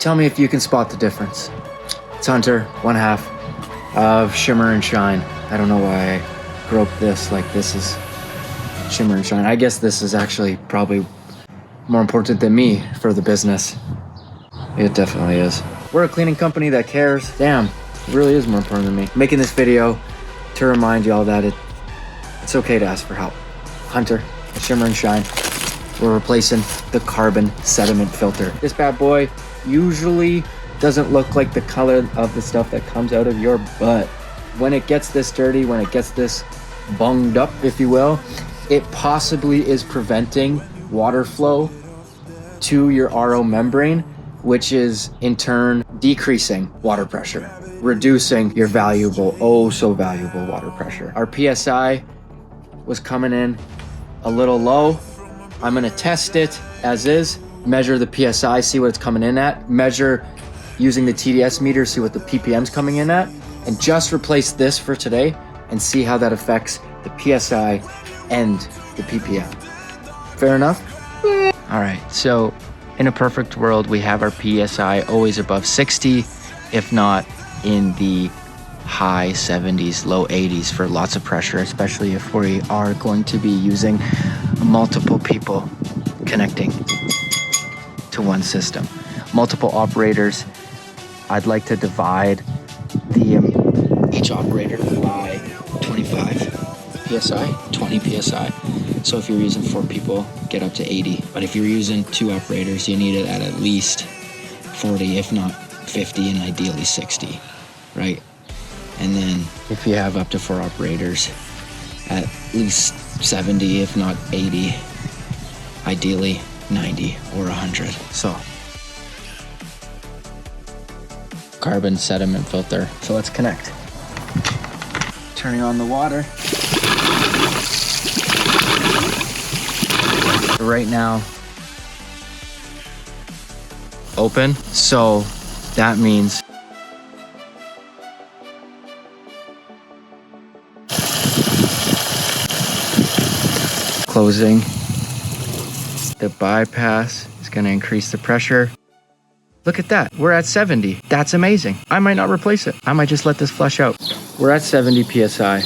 Tell me if you can spot the difference. It's Hunter, one half of Shimmer and Shine. I don't know why I groped this like this is Shimmer and Shine. I guess this is actually probably more important than me for the business. It definitely is. We're a cleaning company that cares. Damn, it really is more important than me. Making this video to remind y'all that it's okay to ask for help. Hunter, Shimmer and Shine. We're replacing the carbon sediment filter. This bad boy usually doesn't look like the color of the stuff that comes out of your butt. When it gets this dirty, when it gets this bunged up, if you will, it possibly is preventing water flow to your RO membrane, which is in turn decreasing water pressure, reducing your valuable, oh so valuable water pressure. Our PSI was coming in a little low. I'm gonna test it as is, measure the PSI, see what it's coming in at, measure using the TDS meter, see what the PPM's coming in at, and just replace this for today and see how that affects the PSI and the PPM. Fair enough? All right, so in a perfect world, we have our PSI always above 60, if not in the high 70s, low 80s for lots of pressure, especially if we are going to be using multiple people connecting to one system. Multiple operators. I'd like to divide each operator by 25 PSI, 20 PSI. So if you're using 4 people, get up to 80. But if you're using 2 operators, you need it at least 40, if not 50, and ideally 60, right? And then if you have up to 4 operators, at least 70, if not 80, ideally 90 or 100. So, carbon sediment filter. So let's connect. Turning on the water. Right now, open. So that means closing. The bypass is going to increase the pressure. Look at that. We're at 70. That's amazing. I might not replace it. I might just let this flush out. We're at 70 PSI.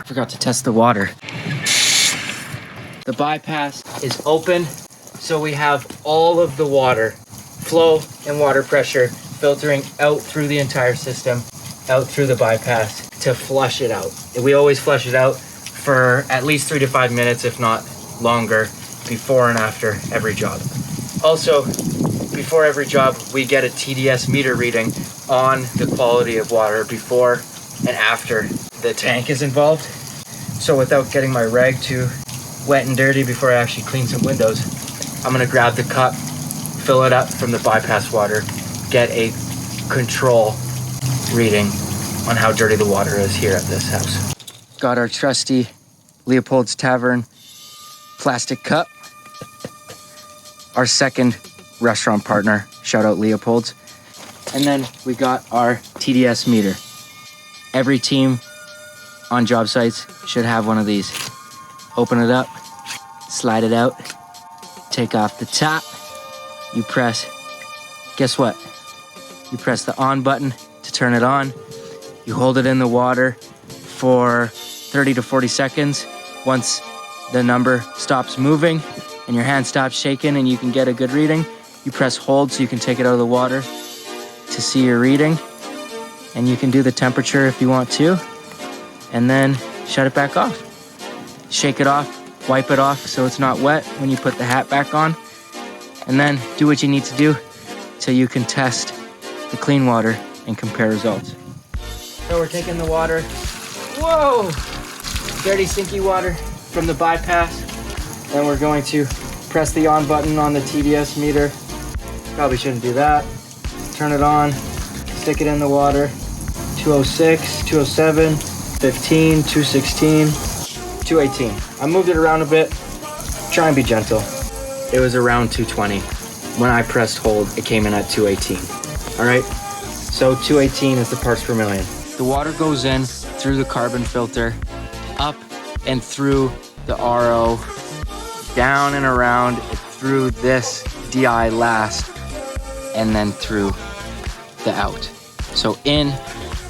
Forgot to test the water. The bypass is open, so we have all of the water flow and water pressure filtering out through the entire system, out through the bypass to flush it out. We always flush it out for at least 3 to 5 minutes, if not longer, before and after every job. Also, before every job, we get a TDS meter reading on the quality of water before and after the tank is involved. So without getting my rag too wet and dirty before I actually clean some windows, I'm gonna grab the cup, fill it up from the bypass water, get a control reading on how dirty the water is here at this house. Got our trusty Leopold's Tavern plastic cup. Our second restaurant partner, shout out Leopold's. And then we got our TDS meter. Every team on job sites should have one of these. Open it up, slide it out, take off the top. You press, guess what? You press the on button to turn it on. You hold it in the water for 30 to 40 seconds. Once the number stops moving and your hand stops shaking and you can get a good reading, you press hold so you can take it out of the water to see your reading. And you can do the temperature if you want to, and then shut it back off. Shake it off, wipe it off so it's not wet when you put the hat back on, and then do what you need to do so you can test the clean water and compare results. So we're taking the water, whoa, dirty stinky water from the bypass. Then we're going to press the on button on the TDS meter. Probably shouldn't do that. Turn it on, stick it in the water. 206, 207, 15, 216, 218. I moved it around a bit, try and be gentle. It was around 220. When I pressed hold, it came in at 218. All right, so 218 is the parts per million. The water goes in through the carbon filter, up and through the RO, down and around through this DI last and then through the out. So in,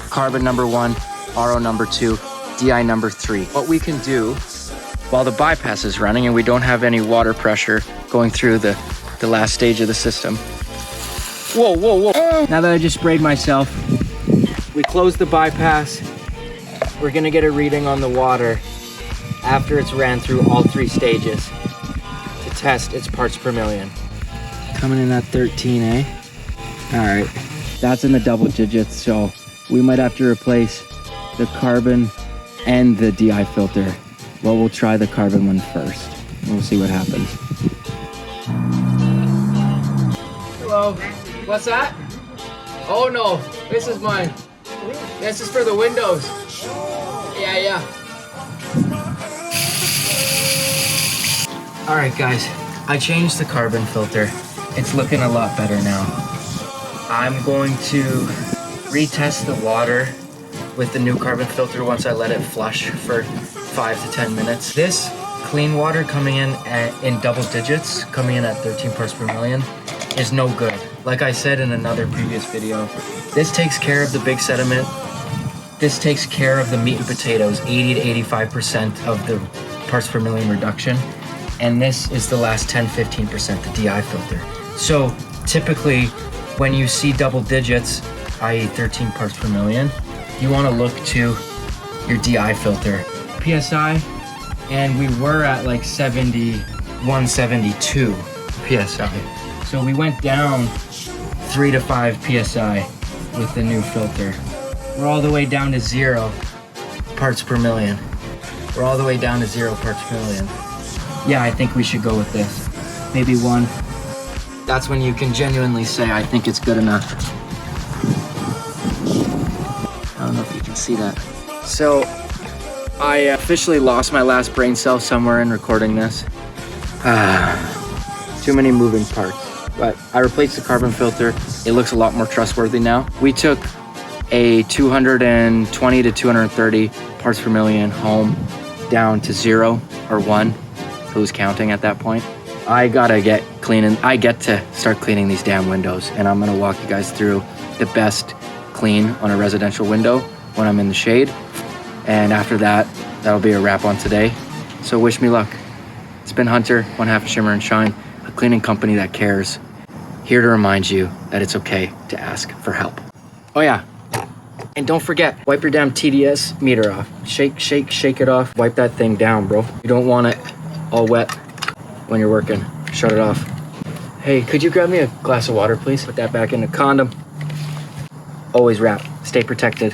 carbon number 1, RO number 2, DI number 3. What we can do while the bypass is running and we don't have any water pressure going through the last stage of the system. Whoa, whoa, whoa. Now that I just sprayed myself, we close the bypass. We're gonna get a reading on the water after it's ran through all 3 stages to test its parts per million. Coming in at 13, eh? All right, that's in the double digits, so we might have to replace the carbon and the DI filter. Well, we'll try the carbon one first. We'll see what happens. Hello, what's that? Oh no, this is mine. This is for the windows. Yeah. All right, guys, I changed the carbon filter. It's looking a lot better now. I'm going to retest the water with the new carbon filter once I let it flush for 5 to 10 minutes. This clean water coming in double digits, coming in at 13 parts per million, is no good. Like I said in another previous video, this takes care of the big sediment. This takes care of the meat and potatoes, 80 to 85% of the parts per million reduction. And this is the last 10-15%, the DI filter. So typically when you see double digits, i.e. 13 parts per million, you want to look to your DI filter. PSI, and we were at like 71, 72 PSI. So we went down 3 to 5 PSI with the new filter. We're all the way down to 0 parts per million. We're all the way down to 0 parts per million. Yeah, I think we should go with this. Maybe 1. That's when you can genuinely say, I think it's good enough. I don't know if you can see that. So, I officially lost my last brain cell somewhere in recording this. Too many moving parts. But I replaced the carbon filter. It looks a lot more trustworthy now. We took a 220 to 230 parts per million home down to 0 or 1. Who's counting at that point? I gotta get cleaning. I get to start cleaning these damn windows, and I'm gonna walk you guys through the best clean on a residential window when I'm in the shade. And after that, that'll be a wrap on today. So wish me luck. It's been Hunter, one half of Shimmer and Shine, a cleaning company that cares. Here to remind you that it's okay to ask for help. Oh yeah, and don't forget, wipe your damn TDS meter off. Shake it off. Wipe that thing down, bro. You don't want it all wet when you're working. Shut it off. Hey, could you grab me a glass of water, please? Put that back in the condom. Always wrap. Stay protected.